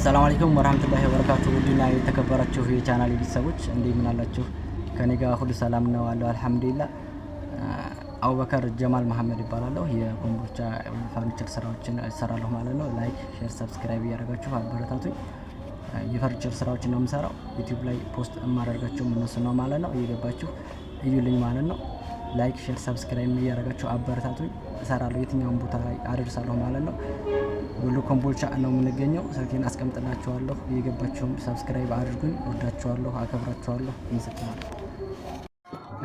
ሰላም አለይኩም ወራህመቱላሂ ወበረካቱሁ። ውድና የተከበራችሁ የቻናል ቤተሰቦች እንደምን አላችሁ? ከኔ ጋር ሁሉ ሰላም ነው አለው አልሐምዱሊላህ። አቡበከር ጀማል መሐመድ ይባላለሁ። የኮምቦልቻ ፈርኒቸር ስራዎችን እሰራለሁ ማለት ነው። ላይክ፣ ሼር፣ ሰብስክራይብ እያደረጋችሁ አበረታቱኝ። የፈርኒቸር ስራዎችን ነው የምሰራው። ዩቲዩብ ላይ ፖስት የማደርጋቸው እነሱ ነው ማለት ነው። እየገባችሁ እዩልኝ ማለት ነው። ላይክ፣ ሼር፣ ሰብስክራይብ እያደረጋችሁ አበረታቱኝ። እሰራለሁ፣ የትኛውን ቦታ ላይ አደርሳለሁ ማለት ነው። ወሎ ኮምቦልቻ ነው የምንገኘው። ስልኬን አስቀምጥላችኋለሁ። እየገባችሁም ሰብስክራይብ አድርጉኝ። ወዳችኋለሁ፣ አከብራችኋለሁ። እንሰጥናለን።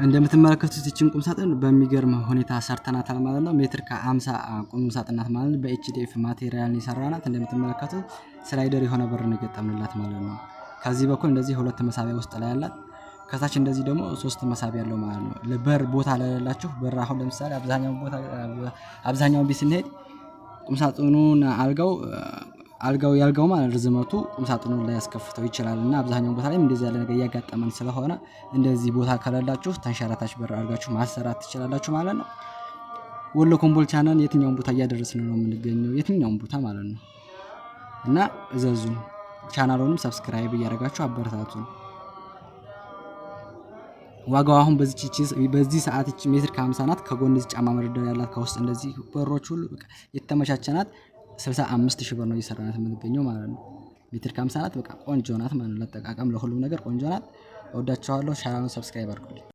እንደምትመለከቱት እቺን ቁም ሳጥን በሚገርም ሁኔታ ሰርተናታል ማለት ነው። ሜትር ከ50 ቁም ሳጥን ናት ማለት ነው። በኤችዲኤፍ ማቴሪያል የሰራናት። እንደምትመለከቱት ስላይደር የሆነ በር ነው የገጠምንላት ማለት ነው። ከዚህ በኩል እንደዚህ ሁለት መሳቢያ ውስጥ ላይ ያላት፣ ከታች እንደዚህ ደግሞ ሶስት መሳቢያ ያለው ማለት ነው። ለበር ቦታ ለሌላችሁ በር አሁን ለምሳሌ አብዛኛው ቤት ስንሄድ ቁም ሳጥኑን አልጋው ያልጋው ማለት ርዝመቱ ቁም ሳጥኑን ላይ ያስከፍተው ይችላልና አብዛኛው ቦታ ላይ እንደዚህ ያለ ነገር እያጋጠመን ስለሆነ እንደዚህ ቦታ ከሌላችሁ ተንሸራታች በር አድርጋችሁ ማሰራት ትችላላችሁ ማለት ነው። ወሎ ኮምቦልቻ ነን። የትኛውን ቦታ እያደረስን ነው የምንገኘው፣ የትኛውን ቦታ ማለት ነው። እና እዘዙን። ቻናሉንም ሰብስክራይብ እያደረጋችሁ አበረታቱን። ዋጋው አሁን በዚህ ሰዓት እቺ ሜትር ከ50 ናት። ከጎን እዚህ ጫማ መደርደሪያ ያላት፣ ከውስጥ እንደዚህ በሮች ሁሉ የተመቻቸናት 65000 ብር ነው እየሰራናት የምንገኘው ማለት ነው። ሜትር ከ50 ናት። በቃ ቆንጆ ናት ማለት ነው። ለአጠቃቀም ለሁሉም ነገር ቆንጆ ናት። እወዳችኋለሁ። ቻናሉን ሰብስክራይብ አድርጉልኝ።